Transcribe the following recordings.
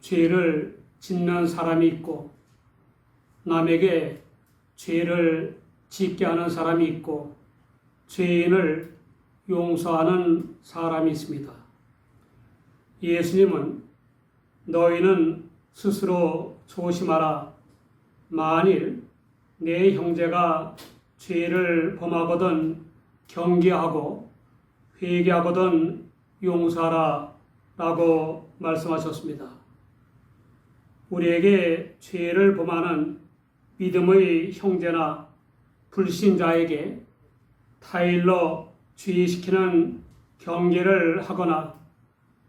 죄를 짓는 사람이 있고 남에게 죄를 짓게 하는 사람이 있고 죄인을 용서하는 사람이 있습니다. 예수님은 너희는 스스로 조심하라. 만일 내 형제가 죄를 범하거든 경계하고 회개하거든 용서하라 라고 말씀하셨습니다. 우리에게 죄를 범하는 믿음의 형제나 불신자에게 타일러 주의시키는 경계를 하거나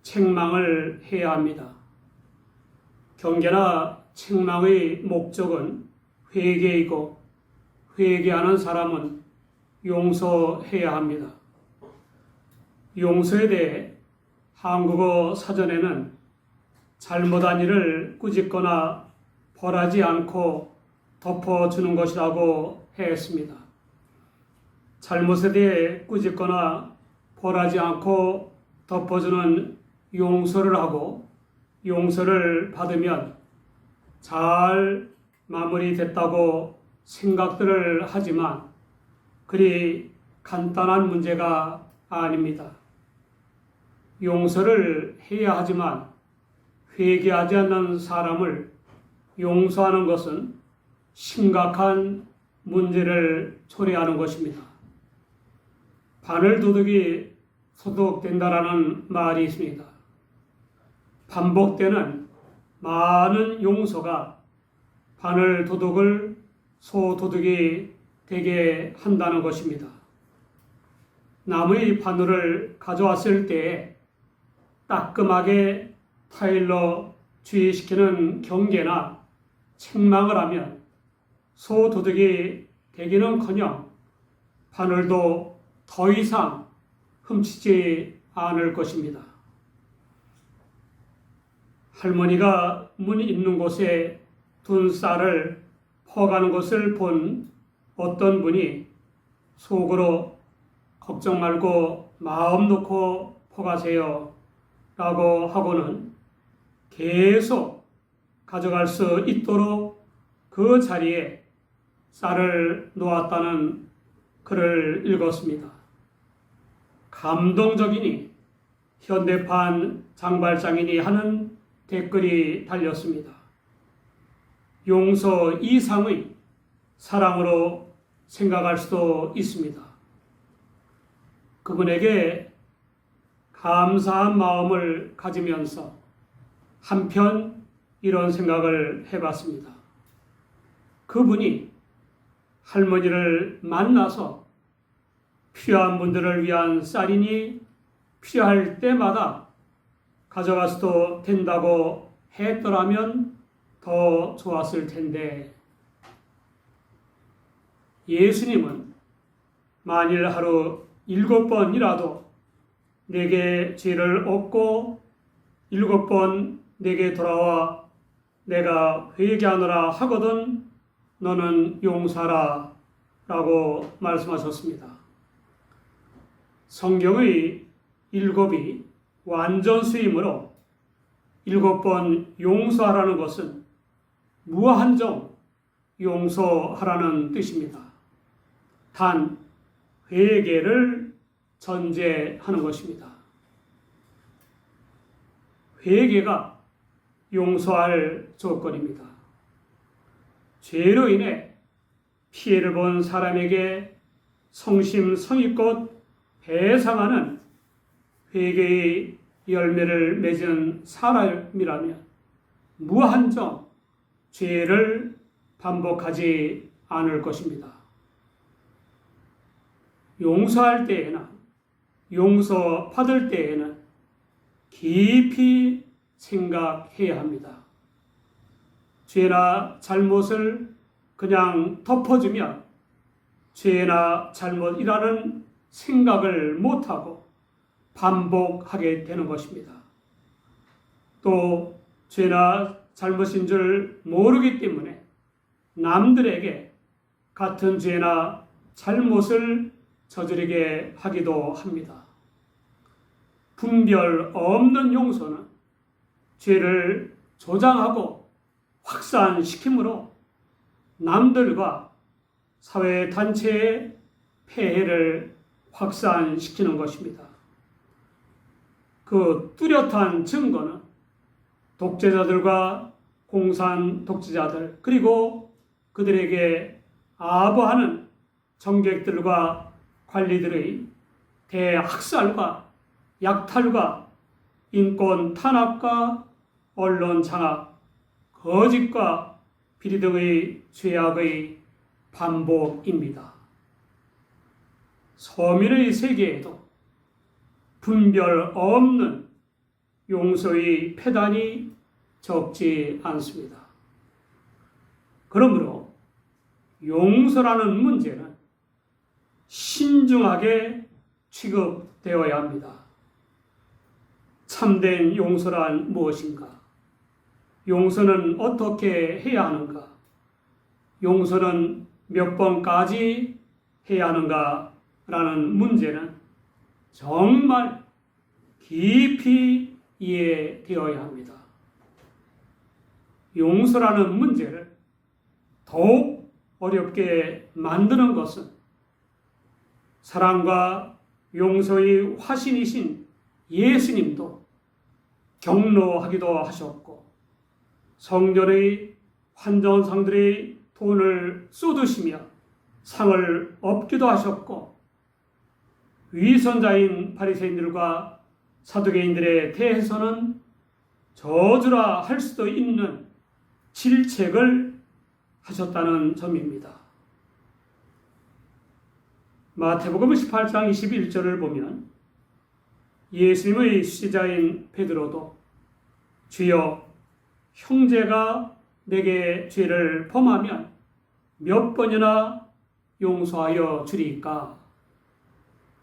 책망을 해야 합니다. 경계나 책망의 목적은 회개이고 회개하는 사람은 용서해야 합니다. 용서에 대해 한국어 사전에는 잘못한 일을 꾸짖거나 벌하지 않고 덮어주는 것이라고 했습니다. 잘못에 대해 꾸짖거나 벌하지 않고 덮어주는 용서를 하고 용서를 받으면 잘 마무리됐다고 생각들을 하지만 그리 간단한 문제가 아닙니다. 용서를 해야 하지만 회개하지 않는 사람을 용서하는 것은 심각한 문제를 초래하는 것입니다. 바늘 도둑이 소독된다라는 말이 있습니다. 반복되는 많은 용서가 바늘 도둑을 소도둑이 되게 한다는 것입니다. 남의 바늘을 가져왔을 때에 따끔하게 타일러 주의시키는 경계나 책망을 하면 소도둑이 되기는커녕 바늘도 더 이상 훔치지 않을 것입니다. 할머니가 문 있는 곳에 둔 쌀을 퍼가는 것을 본 어떤 분이 속으로 걱정 말고 마음 놓고 퍼가세요 라고 하고는 계속 가져갈 수 있도록 그 자리에 쌀을 놓았다는 글을 읽었습니다. 감동적이니 현대판 장발장인이 하는 댓글이 달렸습니다. 용서 이상의 사랑으로 생각할 수도 있습니다. 그분에게 감사한 마음을 가지면서 한편 이런 생각을 해봤습니다. 그분이 할머니를 만나서 필요한 분들을 위한 쌀이니 필요할 때마다 가져가서도 된다고 했더라면 더 좋았을 텐데 예수님은 만일 하루 7번이라도 내게 죄를 얻고 7번 내게 돌아와 내가 회개하노라 하거든 너는 용서하라 라고 말씀하셨습니다. 성경의 7이 완전수이므로 7번 용서하라는 것은 무한정 용서하라는 뜻입니다. 단 회개를 전제하는 것입니다. 회개가 용서할 조건입니다. 죄로 인해 피해를 본 사람에게 성심성의껏 배상하는 회개의 열매를 맺은 사람이라면 무한정 죄를 반복하지 않을 것입니다. 용서할 때에나 용서받을 때에는 깊이 생각해야 합니다. 죄나 잘못을 그냥 덮어주면 죄나 잘못이라는 생각을 못하고 반복하게 되는 것입니다. 또 죄나 잘못인 줄 모르기 때문에 남들에게 같은 죄나 잘못을 저지르게 하기도 합니다. 분별 없는 용서는 죄를 조장하고 확산시키므로 남들과 사회단체의 폐해를 확산시키는 것입니다. 그 뚜렷한 증거는 독재자들과 공산 독재자들 그리고 그들에게 아부하는 정객들과 관리들의 대학살과 약탈과 인권 탄압과 언론 장악, 거짓과 비리 등의 죄악의 반복입니다. 서민의 세계에도 분별 없는 용서의 폐단이 적지 않습니다. 그러므로 용서라는 문제는 신중하게 취급되어야 합니다. 참된 용서란 무엇인가? 용서는 어떻게 해야 하는가? 용서는 몇 번까지 해야 하는가? 라는 문제는 정말 깊이 이해되어야 합니다. 용서라는 문제를 더욱 어렵게 만드는 것은 사랑과 용서의 화신이신 예수님도 경로하기도 하셨고 성전의 환전상들의 돈을 쏟으시며 상을 얻기도 하셨고 위선자인 바리새인들과 사두개인들에 대해서는 저주라 할 수도 있는 질책을 하셨다는 점입니다. 마태복음 18장 21절을 보면 예수님의 수제자인 베드로도 주여 형제가 내게 죄를 범하면 몇 번이나 용서하여 주리까?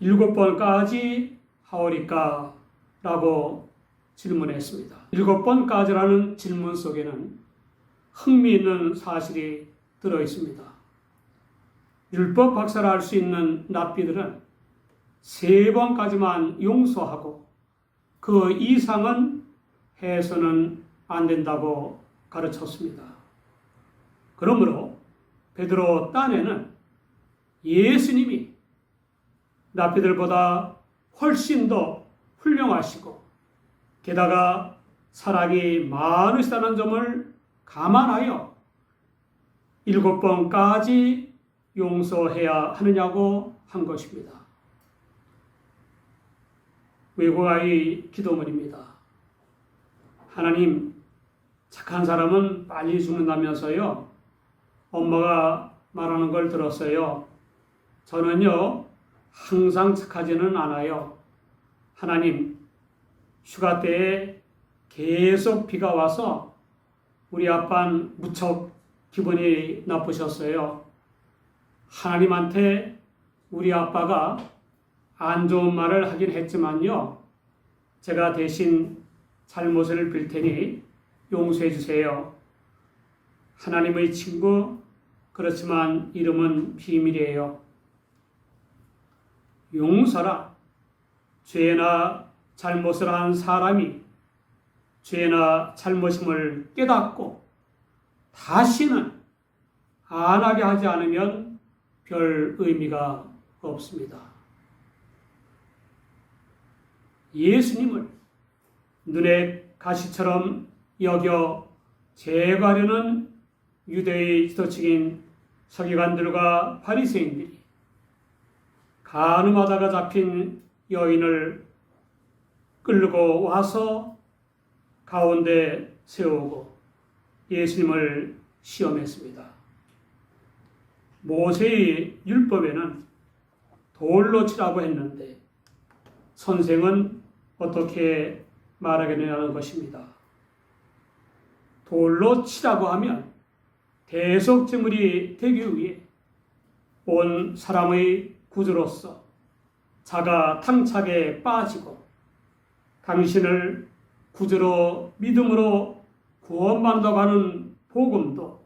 7번까지 하오리까? 라고 질문했습니다. 7번까지라는 질문 속에는 흥미있는 사실이 들어있습니다. 율법 박사를 할 수 있는 랍비들은 3번까지만 용서하고 그 이상은 해서는 안 된다고 가르쳤습니다. 그러므로 베드로 딴에는 예수님이 랍비들보다 훨씬 더 훌륭하시고 게다가 사랑이 많으시다는 점을 감안하여 7번까지 용서해야 하느냐고 한 것입니다. 외국아이 기도문입니다. 하나님, 착한 사람은 빨리 죽는다면서요. 엄마가 말하는 걸 들었어요. 저는요, 항상 착하지는 않아요. 하나님, 휴가 때에 계속 비가 와서 우리 아빠는 무척 기분이 나쁘셨어요. 하나님한테 우리 아빠가 안 좋은 말을 하긴 했지만요. 제가 대신 잘못을 빌 테니 용서해 주세요. 하나님의 친구, 그렇지만 이름은 비밀이에요. 용서라. 죄나 잘못을 한 사람이 죄나 잘못임을 깨닫고 다시는 안 하게 하지 않으면 별 의미가 없습니다. 예수님을 눈에 가시처럼 여겨 제거하려는 유대의 지도층인 서기관들과 바리새인들이 간음하다가 잡힌 여인을 끌고 와서 가운데 세우고 예수님을 시험했습니다. 모세의 율법에는 돌로 치라고 했는데 선생은 어떻게 말하겠느냐는 것입니다. 돌로 치라고 하면 대속제물이 되기 위해 온 사람의 구주로서 자가 탕착에 빠지고 당신을 구주로 믿음으로 구원받는다고 하는 복음도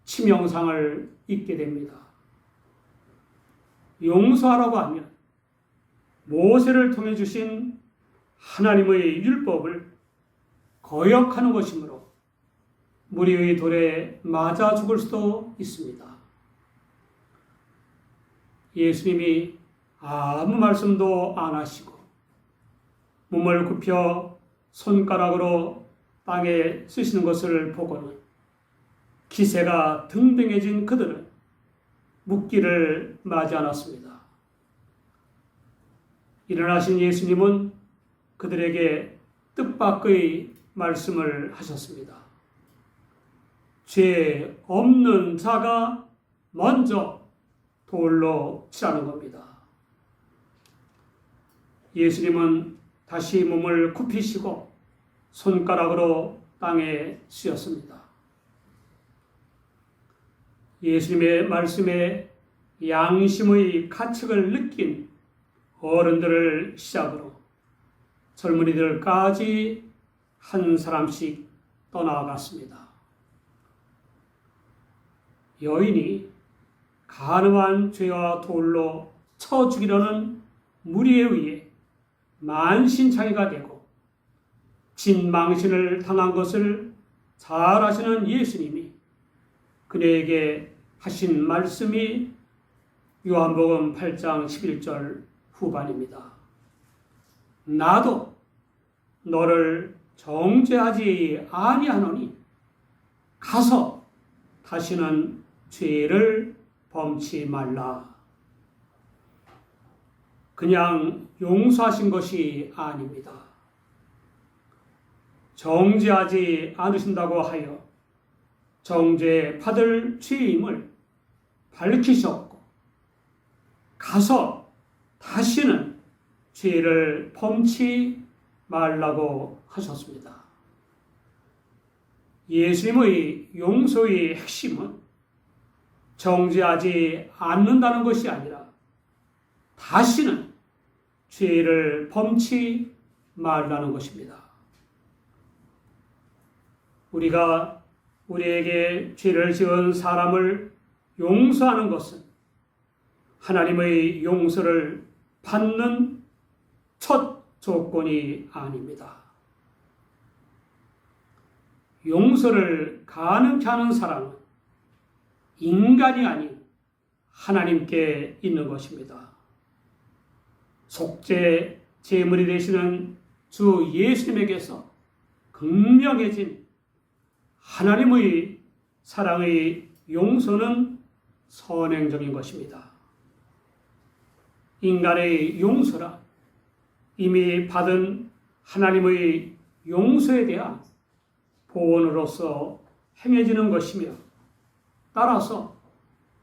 치명상을 입게 됩니다. 용서하라고 하면 모세를 통해 주신 하나님의 율법을 거역하는 것이므로 무리의 돌에 맞아 죽을 수도 있습니다. 예수님이 아무 말씀도 안 하시고 몸을 굽혀 손가락으로 땅에 쓰시는 것을 보고는 기세가 등등해진 그들은 묻기를 마지 않았습니다. 일어나신 예수님은 그들에게 뜻밖의 말씀을 하셨습니다. 죄 없는 자가 먼저 돌로 치라는 겁니다. 예수님은 다시 몸을 굽히시고 손가락으로 땅에 쓰였습니다. 예수님의 말씀에 양심의 가책을 느낀 어른들을 시작으로 젊은이들까지 한 사람씩 떠나갔습니다. 여인이 간음한 죄와 돌로 쳐 죽이려는 무리에 의해 만신창이가 되고 진망신을 당한 것을 잘 아시는 예수님이 그녀에게 하신 말씀이 요한복음 8장 11절 후반입니다. 나도 너를 정죄하지 아니하노니 가서 다시는 죄를 범치 말라. 그냥 용서하신 것이 아닙니다. 정죄하지 않으신다고 하여 정죄 받을 죄임을 밝히셨고 가서 다시는 죄를 범치 말라고 하셨습니다. 예수님의 용서의 핵심은 정죄하지 않는다는 것이 아니라 다시는 죄를 범치 말라는 것입니다. 우리가 우리에게 죄를 지은 사람을 용서하는 것은 하나님의 용서를 받는 첫 조건이 아닙니다. 용서를 가능케 하는 사랑은 인간이 아닌 하나님께 있는 것입니다. 속죄 제물이 되시는 주 예수님에게서 극명해진 하나님의 사랑의 용서는 선행적인 것입니다. 인간의 용서란 이미 받은 하나님의 용서에 대한 보온으로서 행해지는 것이며 따라서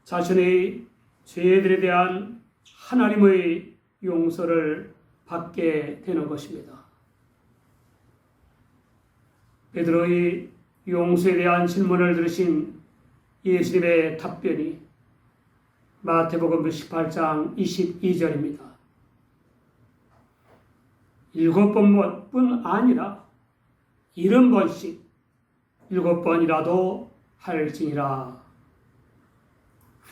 자신의 죄들에 대한 하나님의 용서를 받게 되는 것입니다. 베드로의 용서에 대한 질문을 들으신 예수님의 답변이 마태복음 18장 22절입니다. 7번뿐 아니라 70번씩 7번이라도 할지니라.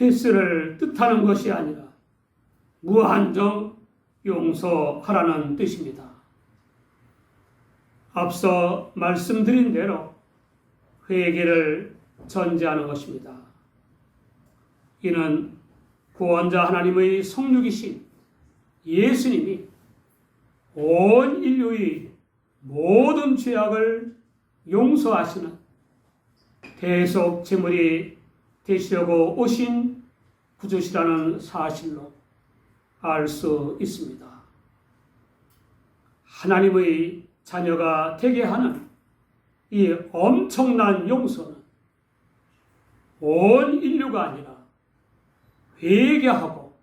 횟수를 뜻하는 것이 아니라 무한정 용서하라는 뜻입니다. 앞서 말씀드린 대로 회개를 전제하는 것입니다. 이는 구원자 하나님의 성육이신 예수님이 온 인류의 모든 죄악을 용서하시는 대속 제물이 되시려고 오신 구주시라는 사실로 알 수 있습니다. 하나님의 자녀가 되게 하는 이 엄청난 용서는 온 인류가 아니라 회개하고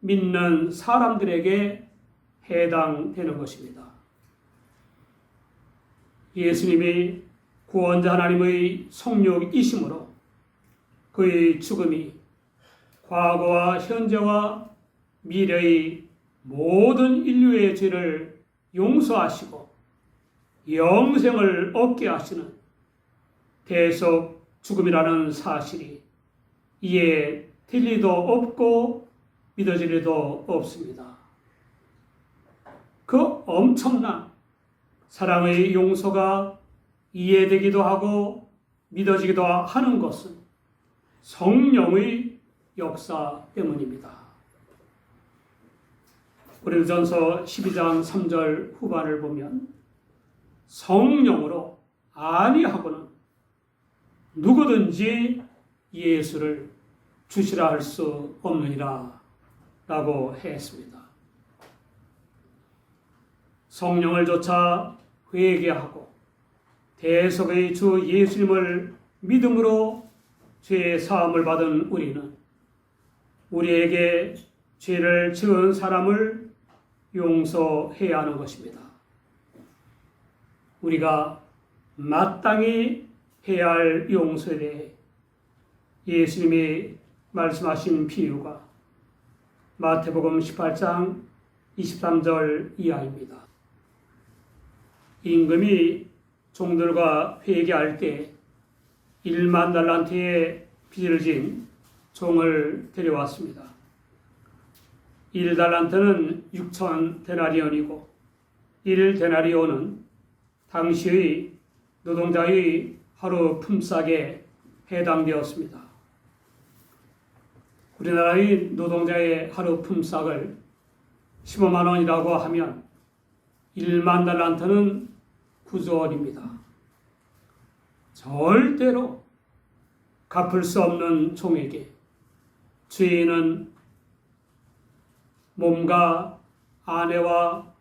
믿는 사람들에게 해당되는 것입니다. 예수님이 구원자 하나님의 성육이심으로 그의 죽음이 과거와 현재와 미래의 모든 인류의 죄를 용서하시고 영생을 얻게 하시는 대속 죽음이라는 사실이 이해 될 리도 없고 믿어질 리도 없습니다. 그 엄청난 사랑의 용서가 이해되기도 하고 믿어지기도 하는 것은 성령의 역사 때문입니다. 고린도전서 12장 3절 후반을 보면 성령으로 아니하고는 누구든지 예수를 주시라 할 수 없느니라 라고 했습니다. 성령을 조차 회개하고 대속의 주 예수님을 믿음으로 죄의 사함을 받은 우리는 우리에게 죄를 지은 사람을 용서해야 하는 것입니다. 우리가 마땅히 해야 할 용서에 대해 예수님이 말씀하신 비유가 마태복음 18장 23절 이하입니다. 임금이 종들과 회개할 때 1만 달란트의 빚을 진 종을 데려왔습니다. 1달란트는 6천 데나리온이고 1데나리온은 당시의 노동자의 하루 품삯에 해당되었습니다. 우리나라의 노동자의 하루 품삯을 15만 원이라고 하면 1만 달란트는 9조 원입니다. 절대로 갚을 수 없는 종에게 주인은 몸과 아내와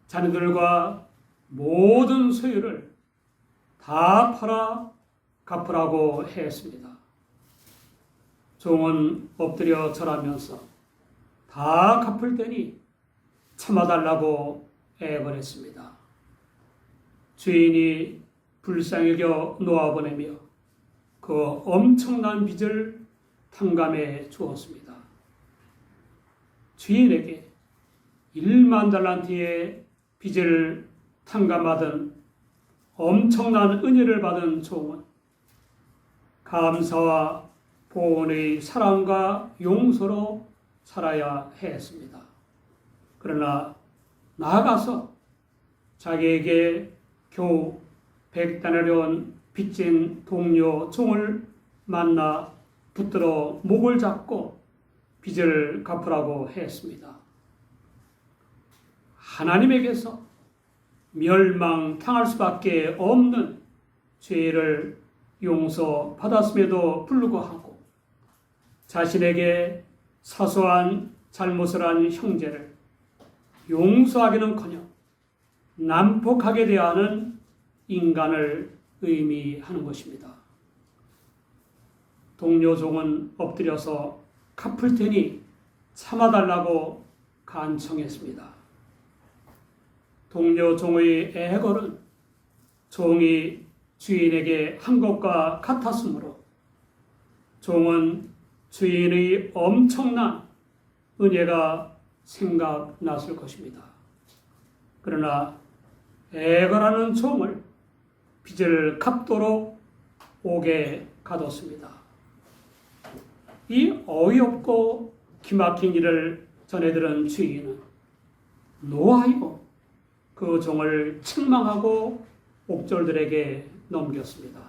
자녀들과 모든 소유를 다 팔아 갚으라고 했습니다. 종은 엎드려 절하면서 다 갚을 테니 참아달라고 애걸했습니다. 주인이 불쌍히 여겨 놓아보내며 그 엄청난 빚을 탕감해 주었습니다. 주인에게 1만 달란트의 빚을 탕감받은 엄청난 은혜를 받은 종은 감사와 보온의 사랑과 용서로 살아야 했습니다. 그러나 나아가서 자기에게 겨우 100데나리온 빚진 동료 종을 만나 붙들어 목을 잡고 빚을 갚으라고 했습니다. 하나님에게서 멸망당할 수밖에 없는 죄를 용서받았음에도 불구하고 자신에게 사소한 잘못을 한 형제를 용서하기는커녕 난폭하게 대하는 인간을 의미하는 것입니다. 동료 종은 엎드려서 갚을 테니 참아달라고 간청했습니다. 동료 종의 애걸은 종이 주인에게 한 것과 같았으므로 종은 주인의 엄청난 은혜가 생각났을 것입니다. 그러나 애걸하는 종을 빚을 갚도록 옥에 가뒀습니다. 이 어이없고 기막힌 일을 전해들은 주인은 노하여 그 종을 책망하고 옥졸들에게 넘겼습니다.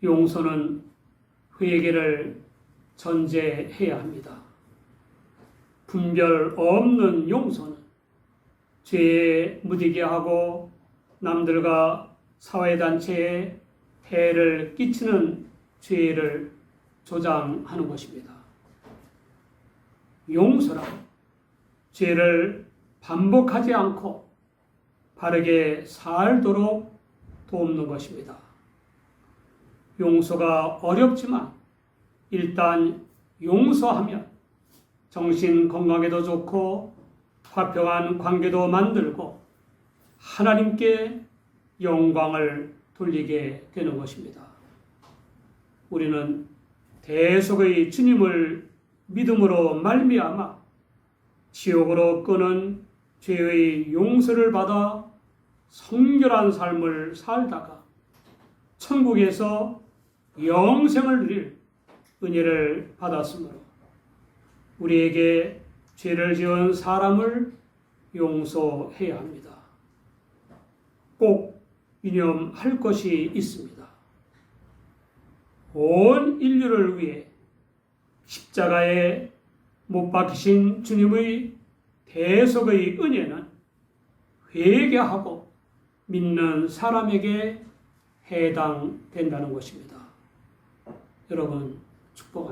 용서는 회개를 전제해야 합니다. 분별 없는 용서는 죄에 묻히게 하고 남들과 사회단체에 해를 끼치는 죄를 조장하는 것입니다. 용서란 죄를 반복하지 않고 바르게 살도록 돕는 것입니다. 용서가 어렵지만 일단 용서하면 정신 건강에도 좋고 화평한 관계도 만들고 하나님께 영광을 돌리게 되는 것입니다. 우리는 대속의 주님을 믿음으로 말미암아 지옥으로 끄는 죄의 용서를 받아 성결한 삶을 살다가 천국에서 영생을 누릴 은혜를 받았으므로 우리에게 죄를 지은 사람을 용서해야 합니다. 꼭 유념할 것이 있습니다. 온 인류를 위해 십자가에 못 박히신 주님의 대속의 은혜는 회개하고 믿는 사람에게 해당된다는 것입니다. 여러분 축복합니다.